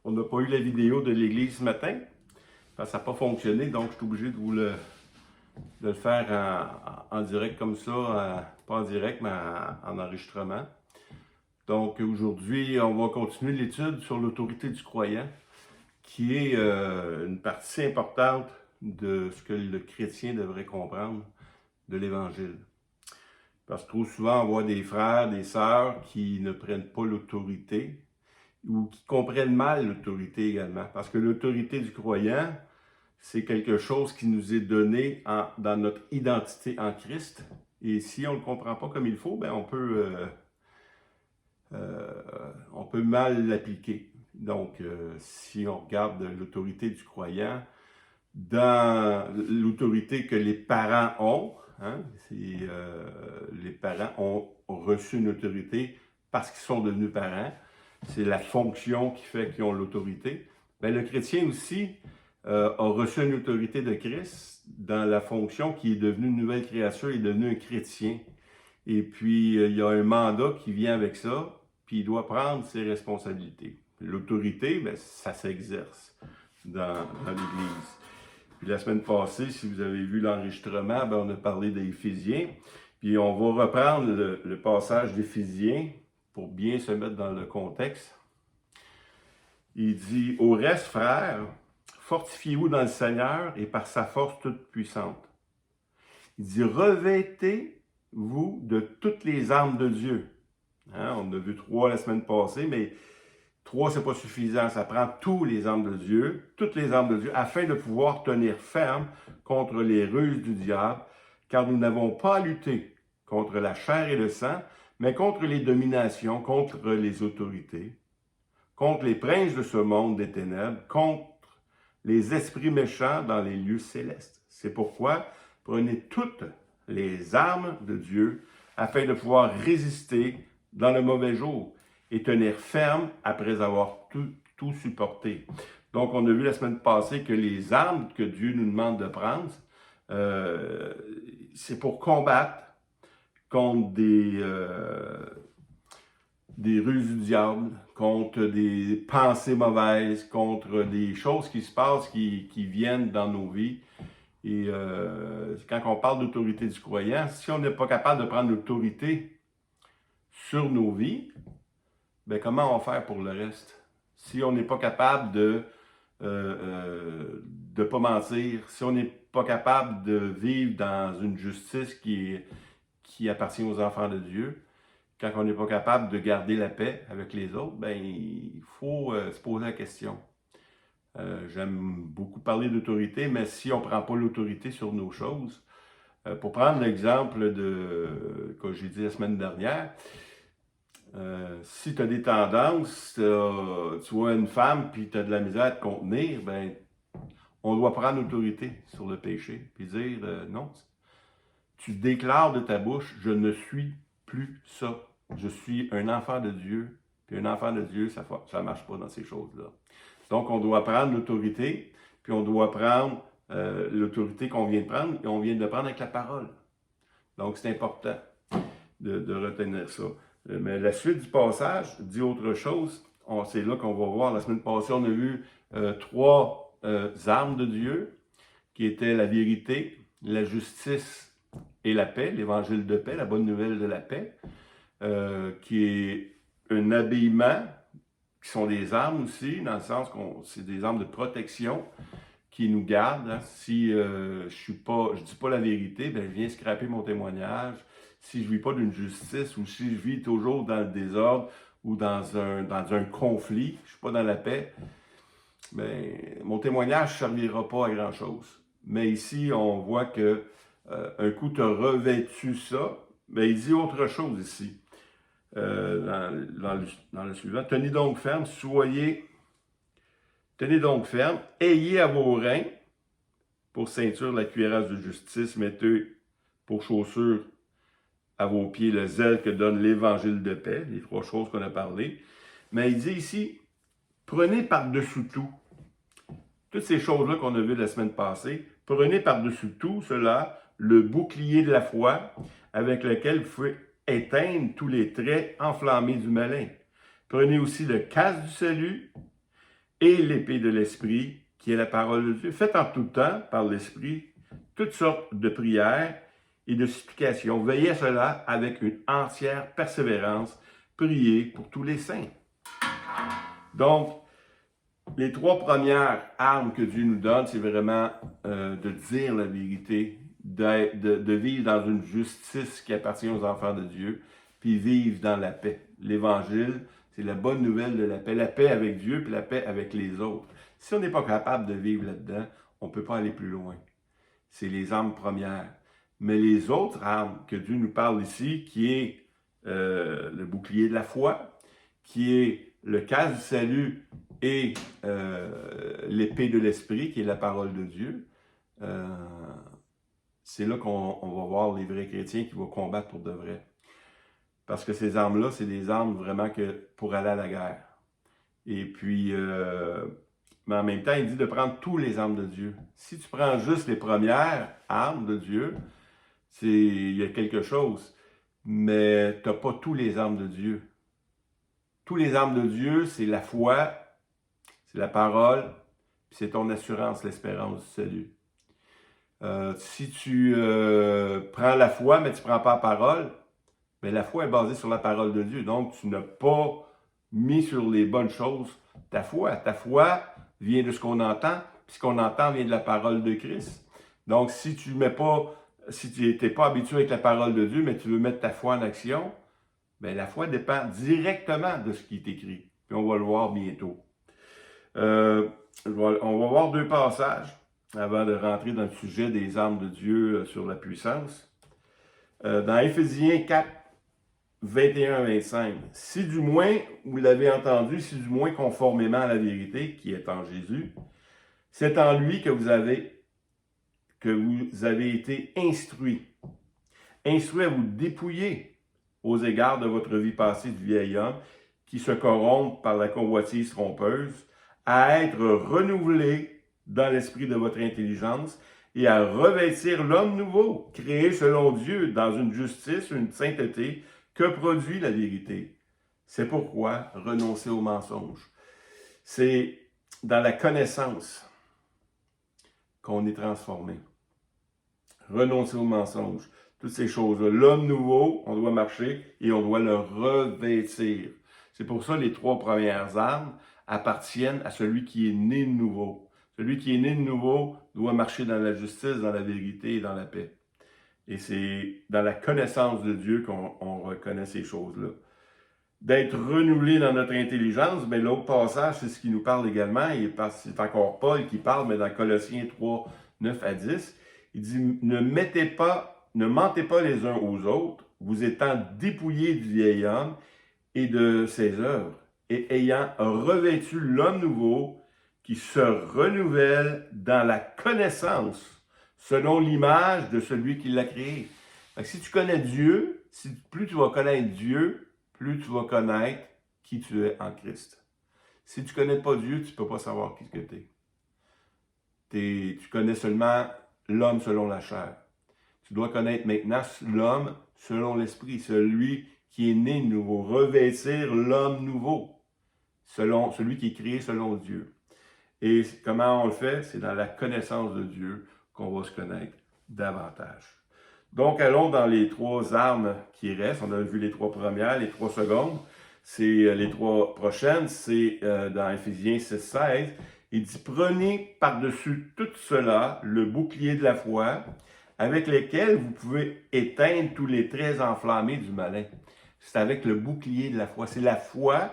On n'a pas eu la vidéo de l'église ce matin, parce que ça n'a pas fonctionné, donc je suis obligé de le faire en direct comme ça, pas en direct, mais en enregistrement. Donc aujourd'hui, on va continuer l'étude sur l'autorité du croyant, qui est une partie importante de ce que le chrétien devrait comprendre de l'Évangile. Parce que trop souvent, on voit des frères, des sœurs qui ne prennent pas l'autorité ou qui comprennent mal l'autorité également. Parce que l'autorité du croyant, c'est quelque chose qui nous est donné dans notre identité en Christ. Et si on ne le comprend pas comme il faut, ben on peut mal l'appliquer. Donc, si on regarde l'autorité du croyant, dans l'autorité que les parents ont, hein, les parents ont reçu une autorité parce qu'ils sont devenus parents. C'est la fonction qui fait qu'ils ont l'autorité. Ben, le chrétien aussi a reçu une autorité de Christ dans la fonction qui est devenu une nouvelle créature, il est devenu un chrétien. Et puis, il y a un mandat qui vient avec ça, puis il doit prendre ses responsabilités. L'autorité, ben, ça s'exerce dans l'Église. Puis la semaine passée, si vous avez vu l'enregistrement, ben, on a parlé d'Éphésiens. Puis on va reprendre le passage d'Éphésiens pour bien se mettre dans le contexte. Il dit « Au reste, frères, fortifiez-vous dans le Seigneur et par sa force toute puissante. » Il dit « Revêtez-vous de toutes les armes de Dieu. » Hein, on a vu 3 la semaine passée, mais 3, ce n'est pas suffisant. Ça prend tous les armes de Dieu, toutes les armes de Dieu, afin de pouvoir tenir ferme contre les ruses du diable, car nous n'avons pas à lutter contre la chair et le sang, mais contre les dominations, contre les autorités, contre les princes de ce monde des ténèbres, contre les esprits méchants dans les lieux célestes. C'est pourquoi prenez toutes les armes de Dieu, afin de pouvoir résister dans le mauvais jour et tenir ferme après avoir tout supporté. Donc, on a vu la semaine passée que les armes que Dieu nous demande de prendre, c'est pour combattre contre des ruses du diable, contre des pensées mauvaises, contre des choses qui se passent, qui viennent dans nos vies. Et quand on parle d'autorité du croyant, si on n'est pas capable de prendre l'autorité sur nos vies, ben comment on va faire pour le reste? Si on n'est pas capable de pas mentir, si on n'est pas capable de vivre dans une justice qui appartient aux enfants de Dieu, quand on n'est pas capable de garder la paix avec les autres, ben il faut se poser la question. J'aime beaucoup parler d'autorité, mais si on ne prend pas l'autorité sur nos choses, pour prendre l'exemple que j'ai dit la semaine dernière, si tu as des tendances, tu vois une femme puis tu as de la misère à te contenir, ben, on doit prendre l'autorité sur le péché puis dire non. Tu déclares de ta bouche, je ne suis plus ça. Je suis un enfant de Dieu. Puis un enfant de Dieu, ça ne marche pas dans ces choses-là. Donc, on doit prendre l'autorité, puis on doit prendre l'autorité qu'on vient de prendre, et on vient de prendre avec la parole. Donc, c'est important de retenir ça. Mais la suite du passage dit autre chose. C'est là qu'on va voir. La semaine passée, on a vu 3 armes de Dieu, qui étaient la vérité, la justice et la paix, l'évangile de paix, la bonne nouvelle de la paix, qui est un habillement, qui sont des armes aussi, dans le sens que c'est des armes de protection qui nous gardent. Hein. Si je dis pas la vérité, ben, je viens scraper mon témoignage. Si je ne vis pas d'une justice ou si je vis toujours dans le désordre ou dans un conflit, je ne suis pas dans la paix, ben, mon témoignage ne servira pas à grand-chose. Mais ici, on voit que un coup tu as revêtu ça, ben, il dit autre chose ici, dans le suivant. Tenez donc ferme, ayez à vos reins pour ceinture la cuirasse de justice, mettez pour chaussure à vos pieds le zèle que donne l'évangile de paix, les 3 choses qu'on a parlé. Mais il dit ici, prenez par-dessus tout, toutes ces choses-là qu'on a vues la semaine passée, prenez par-dessus tout cela, le bouclier de la foi, avec lequel vous pouvez éteindre tous les traits enflammés du malin. Prenez aussi le casque du salut et l'épée de l'Esprit, qui est la parole de Dieu. Faites en tout temps, par l'Esprit, toutes sortes de prières et de supplications. Veillez à cela avec une entière persévérance. Priez pour tous les saints. Donc, les 3 premières armes que Dieu nous donne, c'est vraiment de dire la vérité, de vivre dans une justice qui appartient aux enfants de Dieu, puis vivre dans la paix. L'Évangile, c'est la bonne nouvelle de la paix avec Dieu, puis la paix avec les autres. Si on n'est pas capable de vivre là-dedans, on ne peut pas aller plus loin. C'est les armes premières. Mais les autres armes que Dieu nous parle ici, qui est le bouclier de la foi, qui est le casque du salut et l'épée de l'Esprit, qui est la parole de Dieu, c'est là qu'on va voir les vrais chrétiens qui vont combattre pour de vrai. Parce que ces armes-là, c'est des armes vraiment que pour aller à la guerre. Et puis, mais en même temps, il dit de prendre tous les armes de Dieu. Si tu prends juste les premières armes de Dieu, il y a quelque chose. Mais tu n'as pas tous les armes de Dieu. Tous les armes de Dieu, c'est la foi, c'est la parole, puis c'est ton assurance, l'espérance du salut. Si tu prends la foi, mais tu ne prends pas la parole, bien, la foi est basée sur la parole de Dieu. Donc, tu n'as pas mis sur les bonnes choses ta foi. Ta foi vient de ce qu'on entend, puis ce qu'on entend vient de la parole de Christ. Donc, si tu n'es pas habitué avec la parole de Dieu, mais tu veux mettre ta foi en action, bien, la foi dépend directement de ce qui est écrit. Puis on va le voir bientôt. On va voir 2 passages avant de rentrer dans le sujet des armes de Dieu sur la puissance. Dans Éphésiens 4, 21-25, « Si du moins, vous l'avez entendu, si du moins conformément à la vérité qui est en Jésus, c'est en lui que vous avez été instruits. Instruits à vous dépouiller aux égards de votre vie passée du vieil homme qui se corrompt par la convoitise trompeuse, à être renouvelé dans l'esprit de votre intelligence et à revêtir l'homme nouveau, créé selon Dieu dans une justice, une sainteté que produit la vérité. C'est pourquoi renoncer au mensonge. » C'est dans la connaissance qu'on est transformé. Renoncer au mensonge. Toutes ces choses-là. L'homme nouveau, on doit marcher et on doit le revêtir. C'est pour ça que les 3 premières armes appartiennent à celui qui est né de nouveau. Celui qui est né de nouveau doit marcher dans la justice, dans la vérité et dans la paix. Et c'est dans la connaissance de Dieu qu'on reconnaît ces choses-là. D'être renouvelé dans notre intelligence, mais l'autre passage, c'est ce qui nous parle également. C'est encore Paul qui parle, mais dans Colossiens 3, 9 à 10, il dit « Ne mentez pas les uns aux autres, vous étant dépouillés du vieil homme et de ses œuvres, et ayant revêtu l'homme nouveau qui se renouvelle dans la connaissance selon l'image de celui qui l'a créé. » Si tu connais Dieu, plus tu vas connaître Dieu, plus tu vas connaître qui tu es en Christ. Si tu ne connais pas Dieu, tu ne peux pas savoir qui que tu es. Tu connais seulement l'homme selon la chair. Tu dois connaître maintenant l'homme selon l'esprit, celui qui est né de nouveau, revêtir l'homme nouveau, celui qui est créé selon Dieu. Et comment on le fait? C'est dans la connaissance de Dieu qu'on va se connaître davantage. Donc, allons dans les 3 armes qui restent. On a vu les 3 premières, les 3 secondes. C'est les 3 prochaines, c'est dans Éphésiens 6, 16. Il dit « Prenez par-dessus tout cela le bouclier de la foi, avec lequel vous pouvez éteindre tous les traits enflammés du malin. » C'est avec le bouclier de la foi. C'est la foi,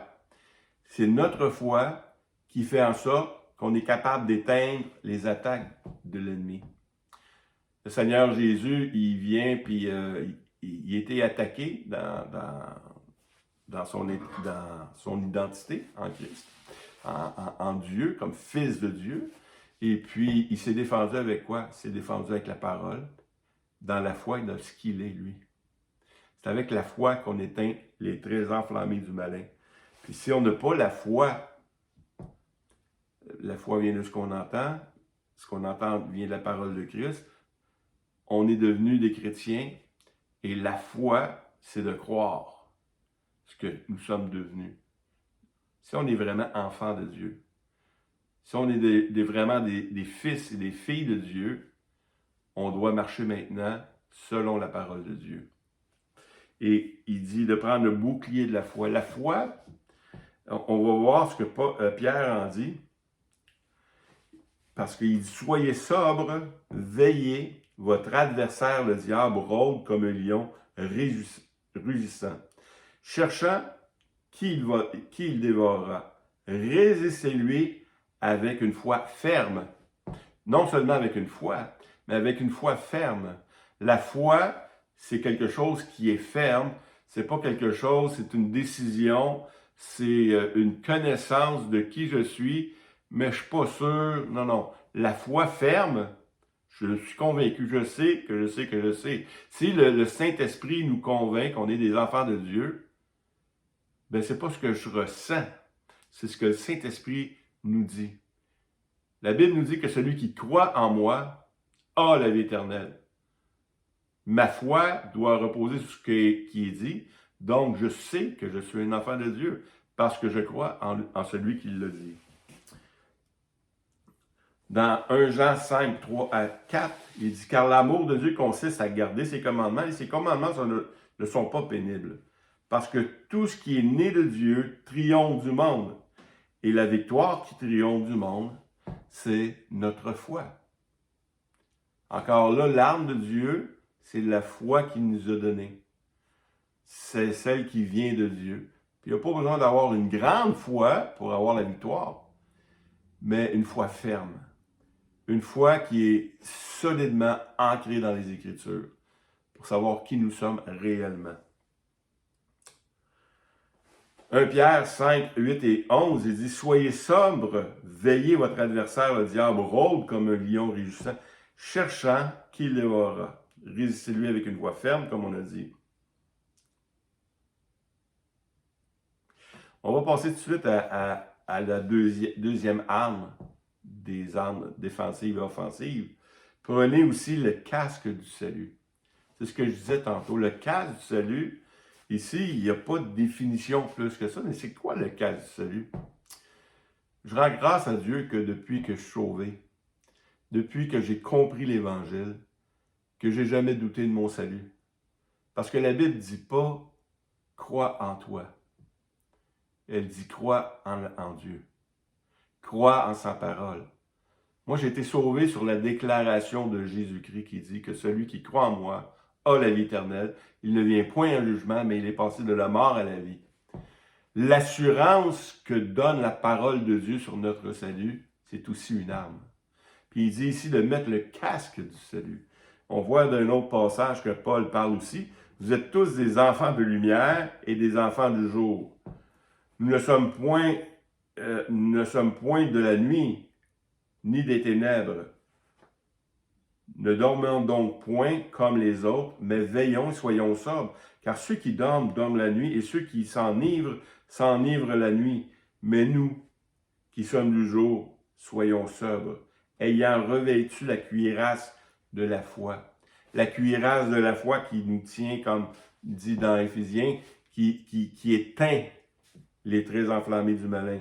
c'est notre foi qui fait en sorte qu'on est capable d'éteindre les attaques de l'ennemi. Le Seigneur Jésus, il vient, puis il était attaqué dans son identité en Christ, en Dieu, comme fils de Dieu. Et puis, il s'est défendu avec quoi? Il s'est défendu avec la parole, dans la foi et dans ce qu'il est, lui. C'est avec la foi qu'on éteint les traits enflammés du malin. Puis si on n'a pas la foi vient de ce qu'on entend vient de la parole de Christ, on est devenus des chrétiens, et la foi, c'est de croire ce que nous sommes devenus. Si on est vraiment enfants de Dieu. si on est vraiment des fils et des filles de Dieu, on doit marcher maintenant selon la parole de Dieu. Et il dit de prendre le bouclier de la foi. La foi, on va voir ce que Pierre en dit, parce qu'il dit « Soyez sobres, veillez, votre adversaire, le diable, rôde comme un lion rugissant, cherchant qui il dévorera. Résistez-lui avec une foi ferme. » Non seulement avec une foi, mais avec une foi ferme. La foi, c'est quelque chose qui est ferme. C'est pas quelque chose, c'est une décision, c'est une connaissance de qui je suis, mais je suis pas sûr. Non, non. La foi ferme, je suis convaincu, je sais que je sais que je sais. Si le Saint-Esprit nous convainc qu'on est des enfants de Dieu, ben c'est pas ce que je ressens, c'est ce que le Saint-Esprit nous dit. La Bible nous dit que celui qui croit en moi a la vie éternelle. Ma foi doit reposer sur ce qui est dit, donc je sais que je suis un enfant de Dieu parce que je crois en celui qui l'a dit. Dans 1 Jean 5, 3 à 4, il dit « Car l'amour de Dieu consiste à garder ses commandements, et ses commandements ne sont pas pénibles. Parce que tout ce qui est né de Dieu triomphe du monde. Et la victoire qui triomphe du monde, c'est notre foi. » Encore là, l'arme de Dieu, c'est la foi qu'il nous a donnée. C'est celle qui vient de Dieu. Puis il n'y a pas besoin d'avoir une grande foi pour avoir la victoire, mais une foi ferme. Une foi qui est solidement ancrée dans les Écritures pour savoir qui nous sommes réellement. 1 Pierre 5, 8 et 11, il dit « Soyez sobres, veillez votre adversaire, le diable, rôde comme un lion rugissant, cherchant qui il dévorera. Résistez-lui avec une voix ferme, comme on a dit. » On va passer tout de suite à la deuxième arme des armes défensives et offensives. Prenez aussi le casque du salut. C'est ce que je disais tantôt. Le casque du salut, ici, il n'y a pas de définition plus que ça, mais c'est quoi le casque du salut? Je rends grâce à Dieu que depuis que je suis sauvé, depuis que j'ai compris l'Évangile, que j'ai jamais douté de mon salut. Parce que la Bible ne dit pas « crois en toi ». Elle dit « crois en Dieu ». Crois en sa parole. Moi, j'ai été sauvé sur la déclaration de Jésus-Christ qui dit que celui qui croit en moi a la vie éternelle. Il ne vient point en jugement, mais il est passé de la mort à la vie. L'assurance que donne la parole de Dieu sur notre salut, c'est aussi une arme. Puis il dit ici de mettre le casque du salut. On voit d'un autre passage que Paul parle aussi. Vous êtes tous des enfants de lumière et des enfants du jour. Nous ne sommes point de la nuit, ni des ténèbres. Ne dormons donc point comme les autres, mais veillons et soyons sobres. Car ceux qui dorment, dorment la nuit, et ceux qui s'enivrent, s'enivrent la nuit. Mais nous, qui sommes du jour, soyons sobres, ayant revêtu la cuirasse de la foi. La cuirasse de la foi qui nous tient, comme dit dans Éphésiens, qui éteint les traits enflammés du malin.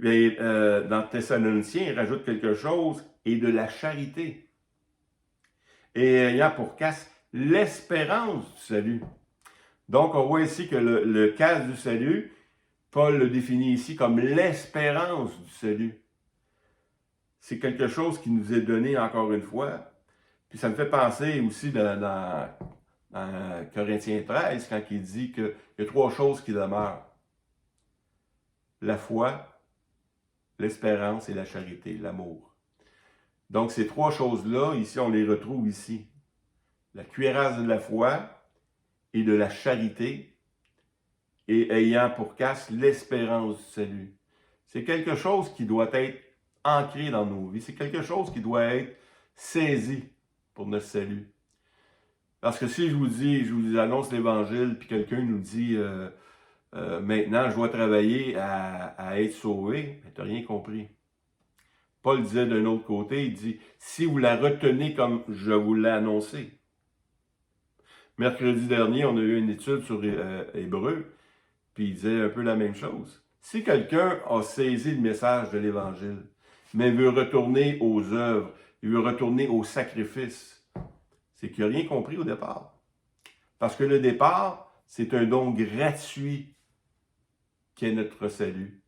Et, dans Thessaloniciens, il rajoute quelque chose, et de la charité. Et ayant pour casque l'espérance du salut. Donc, on voit ici que le casque du salut, Paul le définit ici comme l'espérance du salut. C'est quelque chose qui nous est donné encore une fois. Puis ça me fait penser aussi dans Corinthiens 13, quand il dit qu'il y a trois choses qui demeurent. La foi, l'espérance et la charité, l'amour. Donc, ces trois choses-là, ici, on les retrouve ici. La cuirasse de la foi et de la charité, et ayant pour casque l'espérance du salut. C'est quelque chose qui doit être ancré dans nos vies. C'est quelque chose qui doit être saisi pour notre salut. Parce que si je vous annonce l'Évangile, puis quelqu'un nous dit maintenant, je dois travailler à être sauvé, ben, tu n'as rien compris. Paul disait d'un autre côté, il dit, si vous la retenez comme je vous l'ai annoncé. Mercredi dernier, on a eu une étude sur Hébreu, puis il disait un peu la même chose. Si quelqu'un a saisi le message de l'Évangile, mais veut retourner aux œuvres, il veut retourner au sacrifice. C'est qu'il n'a rien compris au départ. Parce que le départ, c'est un don gratuit qu'est notre salut.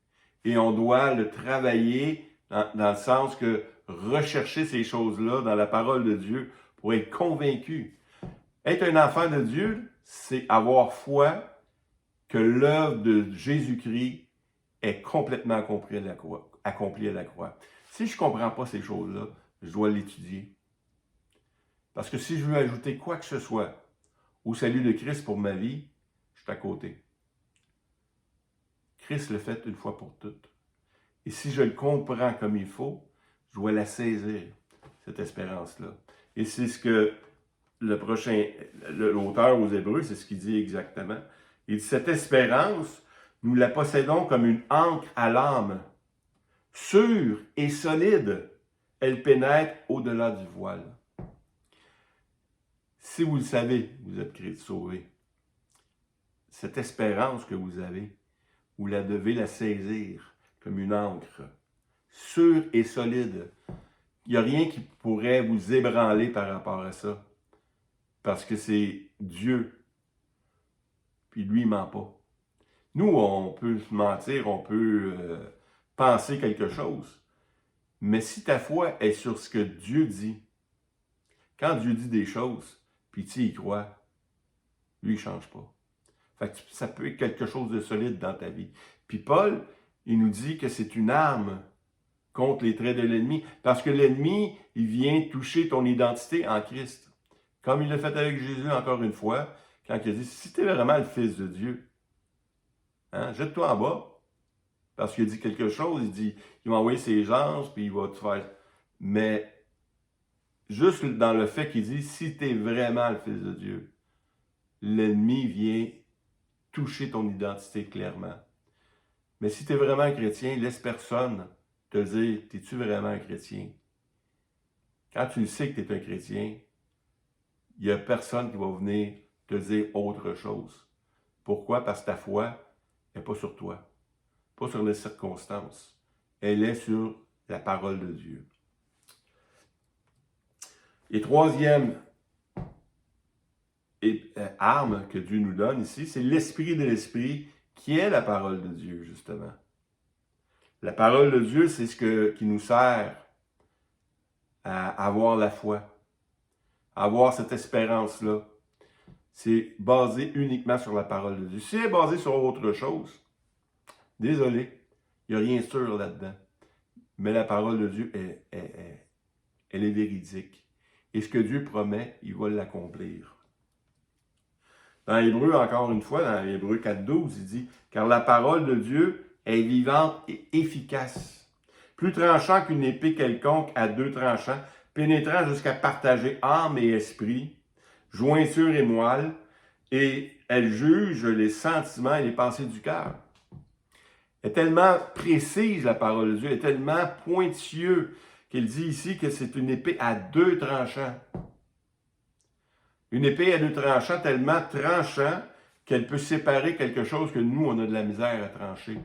Et on doit le travailler dans le sens que rechercher ces choses-là dans la parole de Dieu pour être convaincu. Être un enfant de Dieu, c'est avoir foi que l'œuvre de Jésus-Christ est complètement accomplie à la croix. Si je ne comprends pas ces choses-là, je dois l'étudier. Parce que si je veux ajouter quoi que ce soit au salut de Christ pour ma vie, je suis à côté. Christ le fait une fois pour toutes. Et si je le comprends comme il faut, je dois la saisir, cette espérance-là. Et c'est ce que l'auteur aux Hébreux, c'est ce qu'il dit exactement. Il dit, cette espérance, nous la possédons comme une ancre à l'âme, sûre et solide. Elle pénètre au-delà du voile. Si vous le savez, vous êtes sauvés. Cette espérance que vous avez, vous la devez la saisir comme une ancre, sûre et solide. Il n'y a rien qui pourrait vous ébranler par rapport à ça. Parce que c'est Dieu. Puis lui, il ne ment pas. Nous, on peut se mentir, on peut penser quelque chose. Mais si ta foi est sur ce que Dieu dit, quand Dieu dit des choses, puis tu y crois, lui, il ne change pas. Fait que ça peut être quelque chose de solide dans ta vie. Puis Paul, il nous dit que c'est une arme contre les traits de l'ennemi. Parce que l'ennemi, il vient toucher ton identité en Christ. Comme il l'a fait avec Jésus encore une fois, quand il a dit, si tu es vraiment le Fils de Dieu, hein, jette-toi en bas. Parce qu'il dit quelque chose, il dit, il va envoyer ses anges, puis il va te faire... Mais juste dans le fait qu'il dit, si tu es vraiment le Fils de Dieu, l'ennemi vient toucher ton identité clairement. Mais si tu es vraiment un chrétien, laisse personne te dire, es-tu vraiment un chrétien? Quand tu sais que tu es un chrétien, il n'y a personne qui va venir te dire autre chose. Pourquoi? Parce que ta foi n'est pas sur toi, pas sur les circonstances. Elle est sur la parole de Dieu. Et troisième arme que Dieu nous donne ici, c'est l'esprit de l'esprit qui est la parole de Dieu, justement. La parole de Dieu, c'est ce qui nous sert à avoir la foi, à avoir cette espérance-là. C'est basé uniquement sur la parole de Dieu. Si c'est basé sur autre chose, désolé, il n'y a rien de sûr là-dedans. Mais la parole de Dieu, elle est véridique. Et ce que Dieu promet, il va l'accomplir. Dans Hébreu, encore une fois, dans Hébreu 4.12, il dit « Car la parole de Dieu est vivante et efficace, plus tranchant qu'une épée quelconque à deux tranchants, pénétrant jusqu'à partager âme et esprit, jointure et moelle, et elle juge les sentiments et les pensées du cœur. » Elle est tellement précise, la parole de Dieu, elle est tellement pointilleuse qu'il dit ici que c'est une épée à deux tranchants. Une épée à deux tranchants tellement tranchant qu'elle peut séparer quelque chose que nous, on a de la misère à trancher.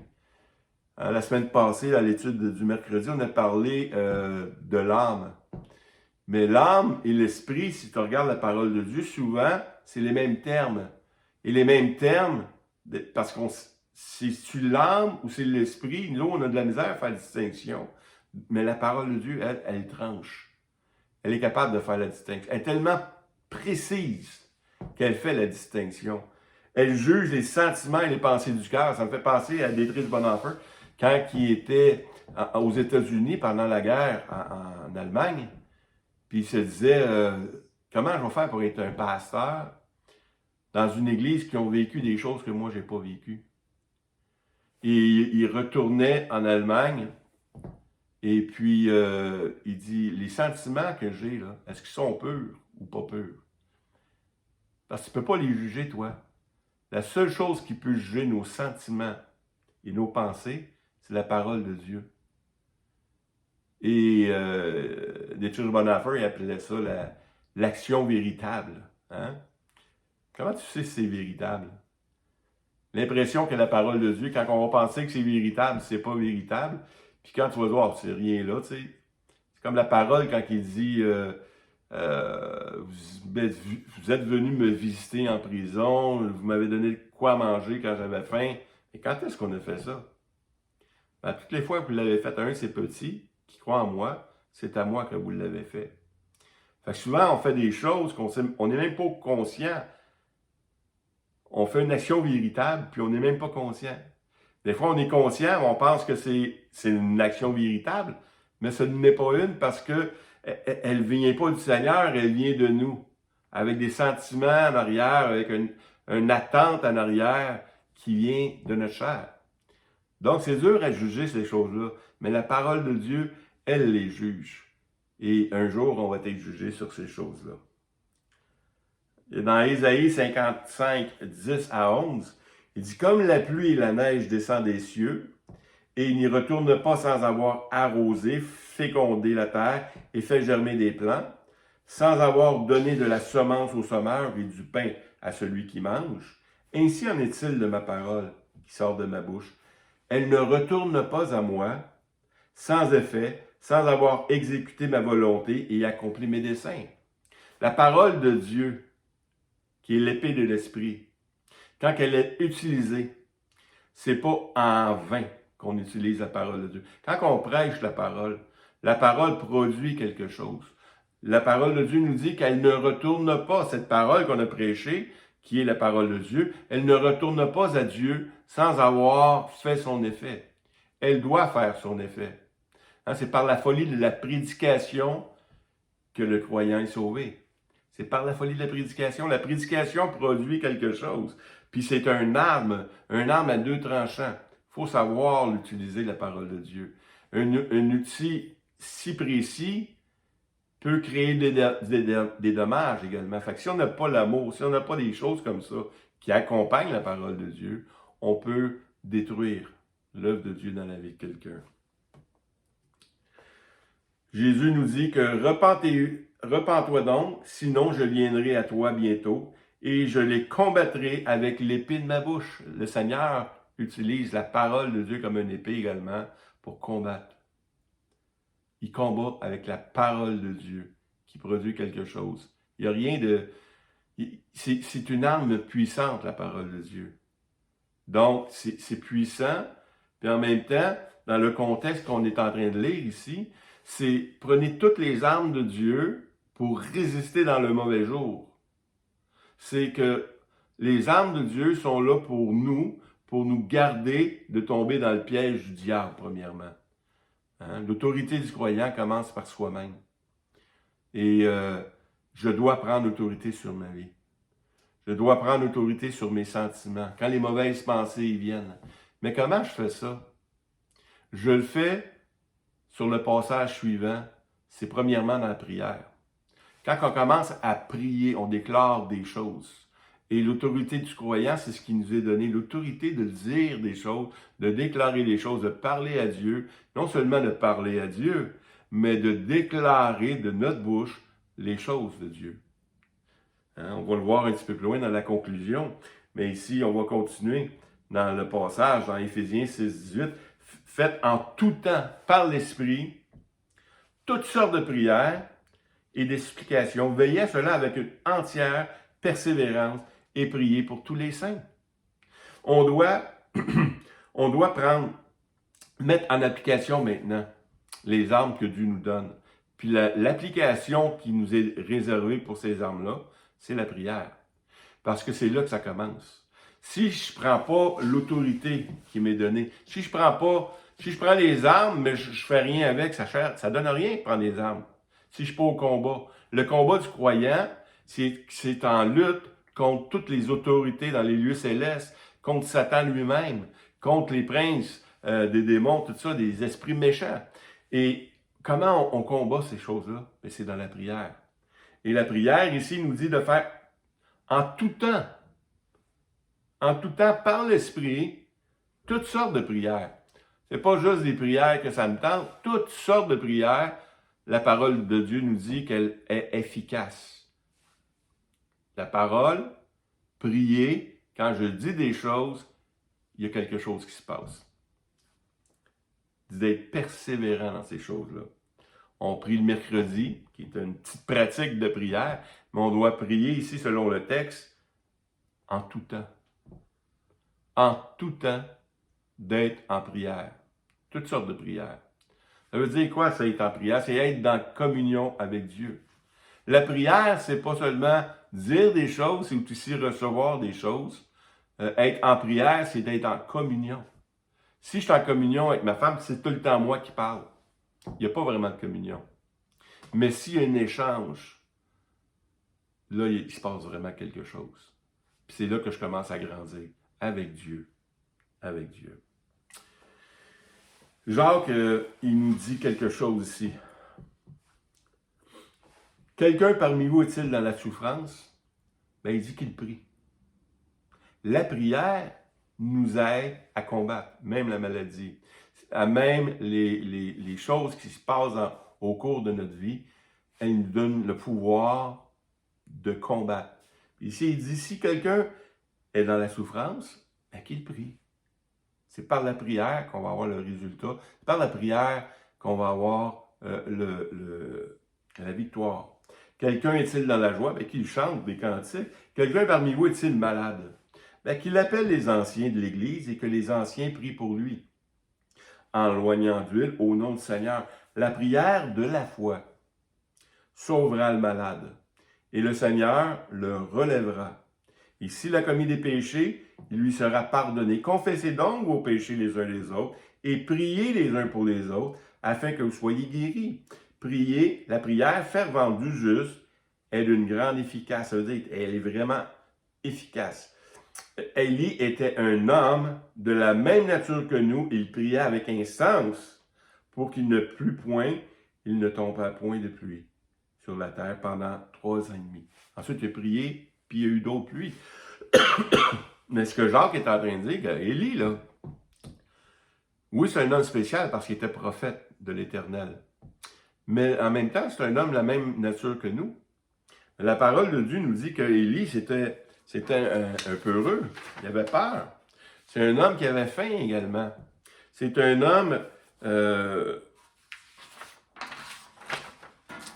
La semaine passée, à l'étude du mercredi, on a parlé de l'âme. Mais l'âme et l'esprit, si tu regardes la parole de Dieu, souvent, c'est les mêmes termes. Et les mêmes termes, parce qu'on c'est l'âme ou c'est l'esprit, nous, on a de la misère à faire la distinction. Mais la parole de Dieu, elle tranche. Elle est capable de faire la distinction. Elle est tellement précise qu'elle fait la distinction. Elle juge les sentiments et les pensées du cœur. Ça me fait penser à Dietrich Bonhoeffer, quand il était aux États-Unis pendant la guerre en Allemagne, puis il se disait, comment je vais faire pour être un pasteur dans une église qui ont vécu des choses que moi, je n'ai pas vécues. Et il retournait en Allemagne, et puis il dit, les sentiments que j'ai, là, est-ce qu'ils sont purs ou pas purs? Parce que tu ne peux pas les juger, toi. La seule chose qui peut juger nos sentiments et nos pensées, c'est la parole de Dieu. Et Dietrich Bonhoeffer, il appelait ça l'action véritable. Hein? Comment tu sais si c'est véritable? L'impression que la parole de Dieu, quand on va penser que c'est véritable, c'est pas véritable. Puis quand tu vas voir, c'est rien là, tu sais. C'est comme la parole quand il dit vous êtes venu me visiter en prison, vous m'avez donné de quoi manger quand j'avais faim. Et quand est-ce qu'on a fait ça? Ben, toutes les fois que vous l'avez fait à un de ces petits qui croient en moi, c'est à moi que vous l'avez fait. Fait que souvent, on fait des choses on n'est même pas conscient. On fait une action véritable, puis on n'est même pas conscient. Des fois, on est conscient, on pense que c'est une action véritable, mais ce n'est pas une parce que elle ne vient pas du Seigneur, elle vient de nous, avec des sentiments en arrière, avec une attente en arrière qui vient de notre chair. Donc, c'est dur à juger ces choses-là, mais la parole de Dieu, elle les juge. Et un jour, on va être jugé sur ces choses-là. Et dans Ésaïe 55, 10 à 11, il dit « Comme la pluie et la neige descendent des cieux, et il n'y retourne pas sans avoir arrosé, fécondé la terre et fait germer des plants, sans avoir donné de la semence au semeur et du pain à celui qui mange, ainsi en est-il de ma parole qui sort de ma bouche. Elle ne retourne pas à moi, sans effet, sans avoir exécuté ma volonté et accompli mes desseins. » La parole de Dieu, qui est l'épée de l'esprit, quand elle est utilisée, c'est pas en vain qu'on utilise la parole de Dieu. Quand on prêche la parole produit quelque chose. La parole de Dieu nous dit qu'elle ne retourne pas, cette parole qu'on a prêchée, qui est la parole de Dieu, elle ne retourne pas à Dieu sans avoir fait son effet. Elle doit faire son effet. Hein, c'est par la folie de la prédication que le croyant est sauvé. C'est par la folie de la prédication. La prédication produit quelque chose. Puis c'est une arme à deux tranchants. Il faut savoir l'utiliser, la parole de Dieu. Un outil si précis peut créer des dommages également. Fait que si on n'a pas l'amour, si on n'a pas des choses comme ça qui accompagnent la parole de Dieu, on peut détruire l'œuvre de Dieu dans la vie de quelqu'un. Jésus nous dit que repens-toi donc, sinon je viendrai à toi bientôt et je les combattrai avec l'épée de ma bouche. Le Seigneur utilise la parole de Dieu comme une épée également pour combattre. Il combat avec la parole de Dieu qui produit quelque chose. Il n'y a rien de... C'est une arme puissante, la parole de Dieu. Donc, c'est puissant, puis en même temps, dans le contexte qu'on est en train de lire ici, c'est prenez toutes les armes de Dieu pour résister dans le mauvais jour. C'est que les armes de Dieu sont là pour nous garder de tomber dans le piège du diable, premièrement. Hein? L'autorité du croyant commence par soi-même. Et je dois prendre autorité sur ma vie. Je dois prendre autorité sur mes sentiments, quand les mauvaises pensées viennent. Mais comment je fais ça? Je le fais sur le passage suivant, c'est premièrement dans la prière. Quand on commence à prier, on déclare des choses. Et l'autorité du croyant, c'est ce qui nous est donné, l'autorité de dire des choses, de déclarer des choses, de parler à Dieu. Non seulement de parler à Dieu, mais de déclarer de notre bouche les choses de Dieu. Hein, on va le voir un petit peu plus loin dans la conclusion, mais ici, on va continuer dans le passage, dans Éphésiens 6, 18. Faites en tout temps, par l'Esprit, toutes sortes de prières et d'explications. Veillez à cela avec une entière persévérance et priez pour tous les saints. On doit mettre en application maintenant les armes que Dieu nous donne. Puis l'application qui nous est réservée pour ces armes-là, c'est la prière. Parce que c'est là que ça commence. Si je ne prends pas l'autorité qui m'est donnée, si je prends les armes, mais je ne fais rien avec, ça ne donne rien de prendre les armes. Si je ne suis pas au combat. Le combat du croyant, c'est en lutte contre toutes les autorités dans les lieux célestes, contre Satan lui-même, contre les princes des démons, tout ça, des esprits méchants. Et comment on combat ces choses-là? C'est dans la prière. Et la prière, ici, nous dit de faire en tout temps, par l'Esprit, toutes sortes de prières. Ce n'est pas juste des prières que ça me tente, toutes sortes de prières. La parole de Dieu nous dit qu'elle est efficace. La parole, prier, quand je dis des choses, il y a quelque chose qui se passe. Il dit d'être persévérant dans ces choses-là. On prie le mercredi, qui est une petite pratique de prière, mais on doit prier ici, selon le texte, en tout temps. En tout temps, d'être en prière. Toutes sortes de prières. Ça veut dire quoi, ça, être en prière? C'est être dans communion avec Dieu. La prière, c'est pas seulement dire des choses, c'est aussi recevoir des choses. Être en prière, c'est d'être en communion. Si je suis en communion avec ma femme, c'est tout le temps moi qui parle. Il n'y a pas vraiment de communion. Mais s'il y a un échange, là, il se passe vraiment quelque chose. Puis c'est là que je commence à grandir avec Dieu. Avec Dieu. Jacques, il nous dit quelque chose ici. Quelqu'un parmi vous est-il dans la souffrance? Ben, il dit qu'il prie. La prière nous aide à combattre, même la maladie, à même les choses qui se passent au cours de notre vie. Elle nous donne le pouvoir de combattre. Ici, il dit, si quelqu'un est dans la souffrance, ben, qu'il prie. C'est par la prière qu'on va avoir le résultat. C'est par la prière qu'on va avoir la victoire. Quelqu'un est-il dans la joie? Ben, qu'il chante des cantiques. Quelqu'un parmi vous est-il malade? Ben, qu'il appelle les anciens de l'Église et que les anciens prient pour lui, en loignant d'huile au nom du Seigneur. La prière de la foi sauvera le malade, et le Seigneur le relèvera. Et s'il a commis des péchés, il lui sera pardonné. Confessez donc vos péchés les uns les autres et priez les uns pour les autres afin que vous soyez guéris. Priez, la prière fervente du juste est d'une grande efficace. Ça veut dire qu'elle est vraiment efficace. Élie était un homme de la même nature que nous. Il priait avec instance pour qu'il ne plût point, il ne tombe pas point de pluie sur la terre pendant 3 ans et demi. Ensuite, il a prié, puis il y a eu d'autres pluies. Mais ce que Jacques est en train de dire, Élie, là, oui, c'est un homme spécial parce qu'il était prophète de l'Éternel. Mais en même temps, c'est un homme de la même nature que nous. La parole de Dieu nous dit qu'Élie, c'était un peu heureux. Il avait peur. C'est un homme qui avait faim également. C'est un homme...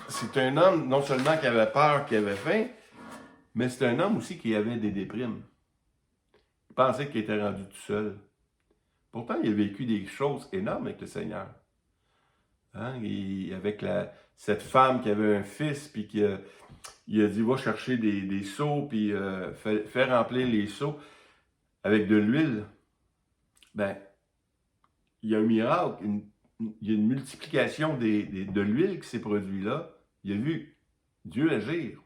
c'est un homme non seulement qui avait peur, qui avait faim, mais c'est un homme aussi qui avait des déprimes. Il pensait qu'il était rendu tout seul. Pourtant, il a vécu des choses énormes avec le Seigneur. Hein? Avec cette femme qui avait un fils, puis il a dit, va chercher des seaux, puis fais remplir les seaux avec de l'huile. Ben, il y a un miracle, il y a une multiplication de l'huile qui s'est produite là. Il a vu Dieu agir.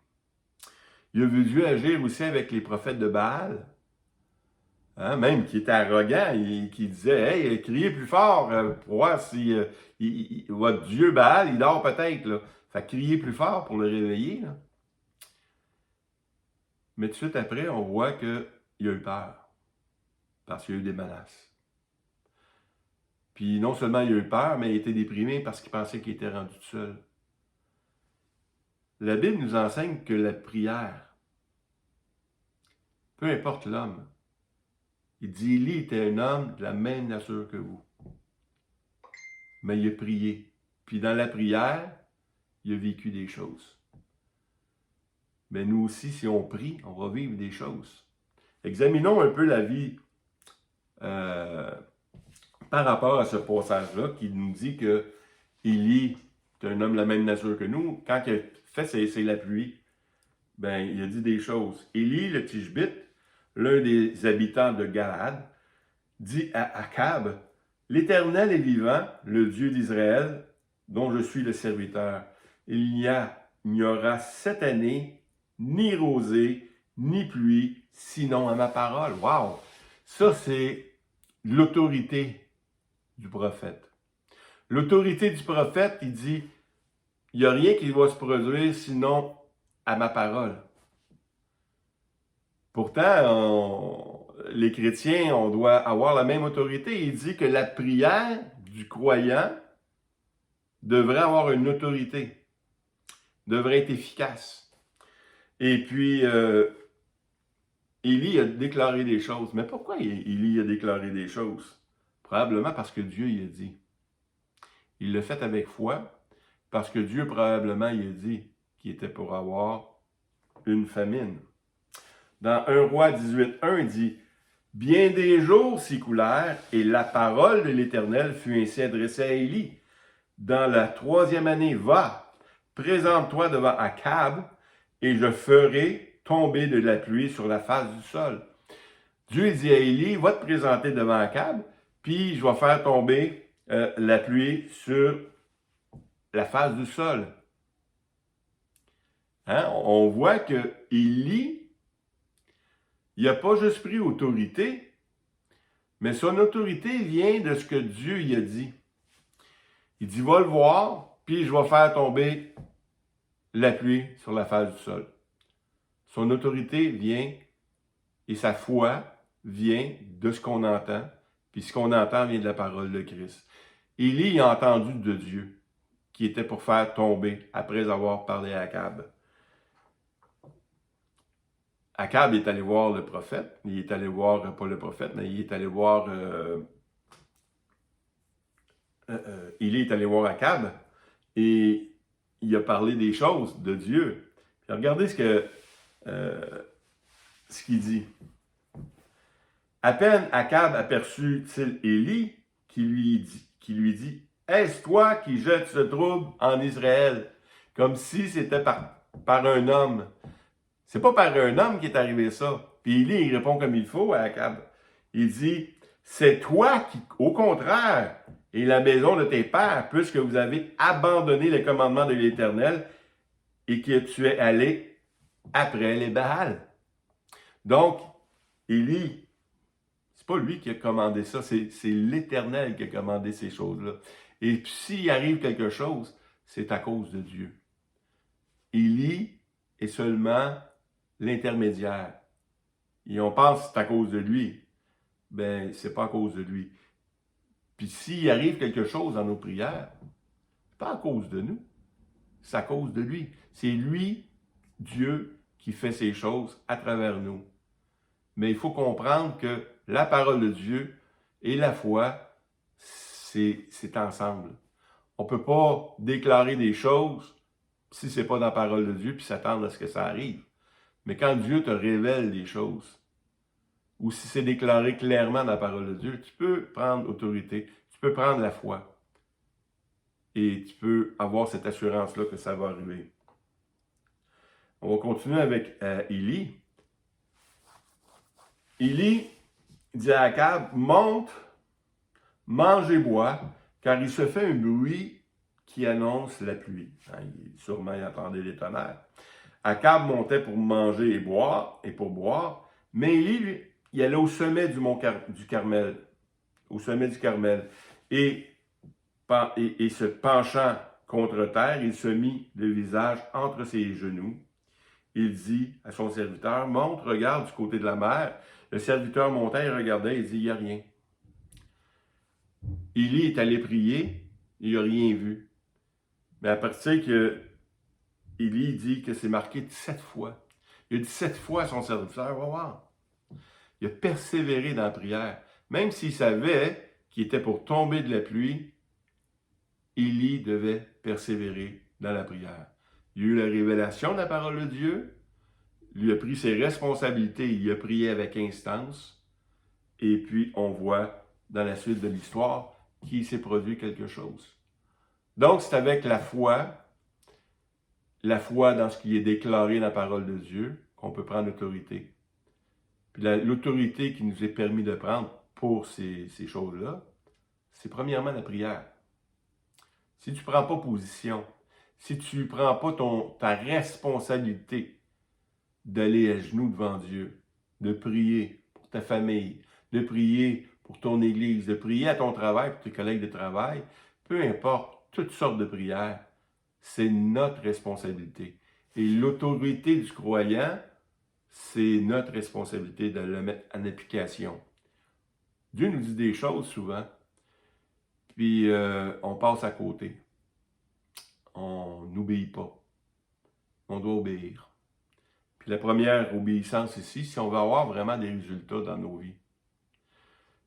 Il a vu Dieu agir aussi avec les prophètes de Baal. Hein, même qui était arrogant, qui disait, hey, criez plus fort pour voir si votre Dieu Baal, il dort peut-être. Là. Fait crier plus fort pour le réveiller. Là. Mais tout de suite après, on voit qu'il a eu peur. Parce qu'il y a eu des menaces. Puis non seulement il a eu peur, mais il était déprimé parce qu'il pensait qu'il était rendu tout seul. La Bible nous enseigne que la prière, peu importe l'homme, il dit, Élie était un homme de la même nature que vous. Mais il a prié. Puis dans la prière, il a vécu des choses. Mais nous aussi, si on prie, on va vivre des choses. Examinons un peu la vie par rapport à ce passage-là qui nous dit que Élie est un homme de la même nature que nous. Quand il a fait cesser la pluie, ben, il a dit des choses. Élie, le Tishbite, l'un des habitants de Galad, dit à Akab, « L'Éternel est vivant, le Dieu d'Israël, dont je suis le serviteur. Il n'y aura cette année ni rosée, ni pluie, sinon à ma parole. » Wow! Ça, c'est l'autorité du prophète. L'autorité du prophète, il dit, il n'y a rien qui va se produire sinon à ma parole. Pourtant, les chrétiens, on doit avoir la même autorité. Il dit que la prière du croyant devrait avoir une autorité, devrait être efficace. Et puis, Élie a déclaré des choses. Mais pourquoi Élie a déclaré des choses? Probablement parce que Dieu y a dit. Il l'a fait avec foi, parce que Dieu probablement il a dit qu'il était pour avoir une famine. Dans 1 Roi 18:1, il dit « Bien des jours s'écoulèrent, et la parole de l'Éternel fut ainsi adressée à Élie. Dans la 3e année, va, présente-toi devant Akab, et je ferai tomber de la pluie sur la face du sol. » Dieu dit à Élie, va te présenter devant Akab, puis je vais faire tomber la pluie sur la face du sol. Hein? On voit que Élie, il n'a pas juste pris autorité, mais son autorité vient de ce que Dieu y a dit. Il dit, va le voir, puis je vais faire tomber la pluie sur la face du sol. Son autorité vient, et sa foi vient de ce qu'on entend, puis ce qu'on entend vient de la parole de Christ. Élie a entendu de Dieu, qui était pour faire tomber, après avoir parlé à Akab. Akab est allé voir le prophète, il est allé voir, pas le prophète, mais il est allé voir, Élie est allé voir Akab, et il a parlé des choses de Dieu. Puis regardez ce qu'il dit. À peine Akab aperçut-il Élie qui lui dit « Est-ce toi qui jettes ce trouble en Israël? » Comme si c'était par un homme. C'est pas par un homme qui est arrivé ça. Puis Élie, il répond comme il faut à Akab. Il dit « C'est toi qui, au contraire, et la maison de tes pères, puisque vous avez abandonné les commandements de l'Éternel et que tu es allé après les Baals. » Donc, Élie, c'est pas lui qui a commandé ça, c'est l'Éternel qui a commandé ces choses-là. Et puis, s'il arrive quelque chose, c'est à cause de Dieu. Élie est seulement l'intermédiaire. Et on pense que c'est à cause de lui. Ben, c'est pas à cause de lui. Puis s'il arrive quelque chose dans nos prières, c'est pas à cause de nous, c'est à cause de lui. C'est lui, Dieu, qui fait ces choses à travers nous. Mais il faut comprendre que la parole de Dieu et la foi, c'est ensemble. On ne peut pas déclarer des choses si ce n'est pas dans la parole de Dieu puis s'attendre à ce que ça arrive. Mais quand Dieu te révèle des choses, ou si c'est déclaré clairement dans la parole de Dieu, tu peux prendre autorité, tu peux prendre la foi. Et tu peux avoir cette assurance-là que ça va arriver. On va continuer avec Élie. Élie dit à Akab, monte, mange et bois, car il se fait un bruit qui annonce la pluie. Sûrement, il entendait les tonnerres. Akab montait pour manger et pour boire, mais Élie, lui, il allait au sommet du Carmel, au sommet du Carmel, et se penchant contre terre, il se mit le visage entre ses genoux. Il dit à son serviteur, monte, regarde du côté de la mer. Le serviteur montait et regardait, il dit, il n'y a rien. Élie est allé prier, il n'a rien vu. Mais à partir que Élie dit que c'est marqué 17 fois. Il a dit 7 fois à son serviteur, va voir. Il a persévéré dans la prière. Même s'il savait qu'il était pour tomber de la pluie, Élie devait persévérer dans la prière. Il a eu la révélation de la parole de Dieu, lui a pris ses responsabilités, il a prié avec instance, et puis on voit dans la suite de l'histoire qu'il s'est produit quelque chose. Donc c'est avec la foi dans ce qui est déclaré dans la parole de Dieu, qu'on peut prendre l'autorité. Puis l'autorité qui nous est permis de prendre pour ces choses-là, c'est premièrement la prière. Si tu ne prends pas position, si tu ne prends pas ta responsabilité d'aller à genoux devant Dieu, de prier pour ta famille, de prier pour ton église, de prier à ton travail, pour tes collègues de travail, peu importe, toutes sortes de prières, c'est notre responsabilité. Et l'autorité du croyant, c'est notre responsabilité de le mettre en application. Dieu nous dit des choses souvent, puis on passe à côté. On n'obéit pas. On doit obéir. Puis la première obéissance ici, si on veut avoir vraiment des résultats dans nos vies,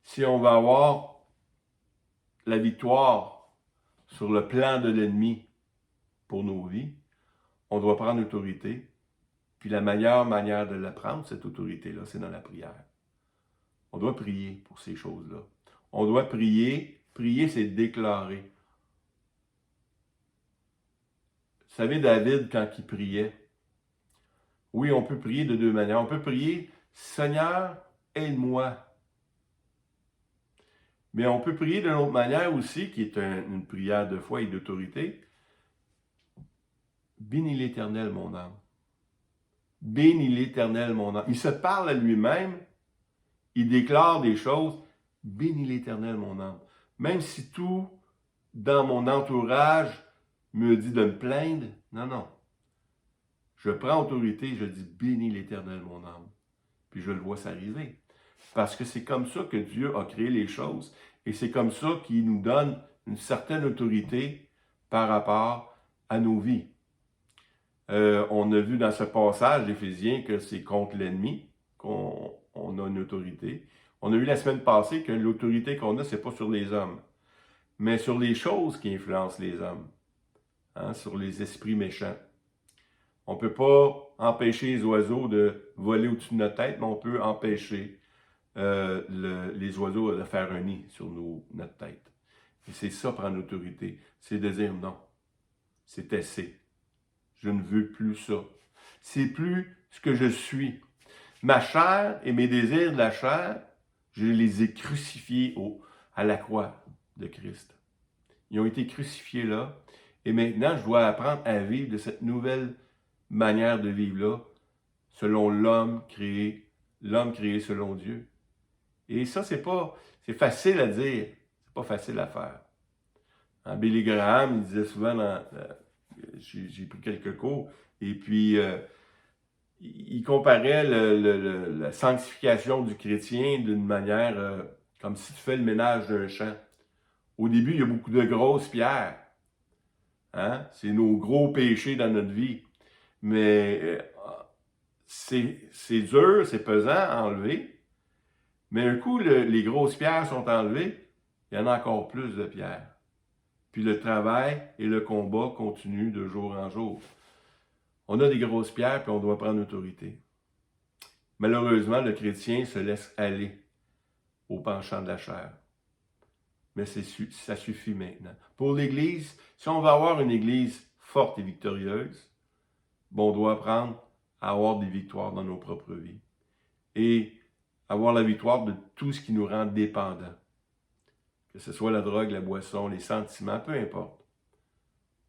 si on veut avoir la victoire sur le plan de l'ennemi pour nos vies, on doit prendre autorité. Puis la meilleure manière de la prendre, cette autorité-là, c'est dans la prière. On doit prier pour ces choses-là. On doit prier. Prier, c'est déclarer. Vous savez, David, quand il priait, oui, on peut prier de deux manières. On peut prier, Seigneur, aide-moi. Mais on peut prier d'une autre manière aussi, qui est une prière de foi et d'autorité. Bénis l'Éternel, mon âme. Bénis l'Éternel, mon âme. Il se parle à lui-même, il déclare des choses. Bénis l'Éternel, mon âme. Même si tout dans mon entourage me dit de me plaindre, non. Je prends autorité, je dis bénis l'Éternel, mon âme. Puis je le vois s'arriver. Parce que c'est comme ça que Dieu a créé les choses. Et c'est comme ça qu'il nous donne une certaine autorité par rapport à nos vies. On a vu dans ce passage d'Éphésiens que c'est contre l'ennemi qu'on a une autorité. On a vu la semaine passée que l'autorité qu'on a, c'est pas sur les hommes, mais sur les choses qui influencent les hommes, hein, sur les esprits méchants. On ne peut pas empêcher les oiseaux de voler au-dessus de notre tête, mais on peut empêcher les oiseaux de faire un nid sur notre tête. Et c'est ça, prendre l'autorité. C'est de dire non. C'est assez. Je ne veux plus ça. C'est plus ce que je suis. Ma chair et mes désirs de la chair, je les ai crucifiés à la croix de Christ. Ils ont été crucifiés là. Et maintenant, je dois apprendre à vivre de cette nouvelle manière de vivre-là, selon l'homme créé selon Dieu. Et ça, c'est facile à dire, c'est pas facile à faire. Hein, Billy Graham, il disait souvent, j'ai pris quelques cours, et puis il comparait la sanctification du chrétien d'une manière comme si tu fais le ménage d'un champ. Au début, il y a beaucoup de grosses pierres. Hein? C'est nos gros péchés dans notre vie. Mais c'est dur, c'est pesant à enlever. Mais un coup, les grosses pierres sont enlevées, il y en a encore plus de pierres. Puis le travail et le combat continuent de jour en jour. On a des grosses pierres, puis on doit prendre autorité. Malheureusement, le chrétien se laisse aller au penchant de la chair. Mais ça suffit maintenant. Pour l'Église, si on veut avoir une Église forte et victorieuse, on doit apprendre à avoir des victoires dans nos propres vies. Et avoir la victoire de tout ce qui nous rend dépendants. Que ce soit la drogue, la boisson, les sentiments, peu importe.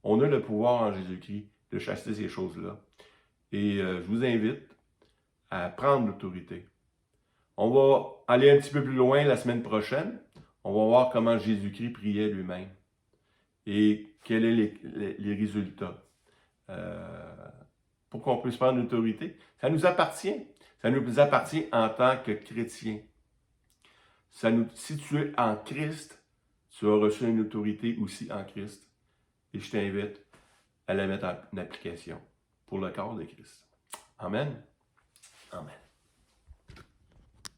On a le pouvoir en Jésus-Christ de chasser ces choses-là. Et je vous invite à prendre l'autorité. On va aller un petit peu plus loin la semaine prochaine. On va voir comment Jésus-Christ priait lui-même. Et quels sont les résultats. Pour qu'on puisse prendre l'autorité. Ça nous appartient. Ça nous appartient en tant que chrétiens. Si tu es en Christ, tu as reçu une autorité aussi en Christ. Et je t'invite à la mettre en application pour le corps de Christ. Amen. Amen.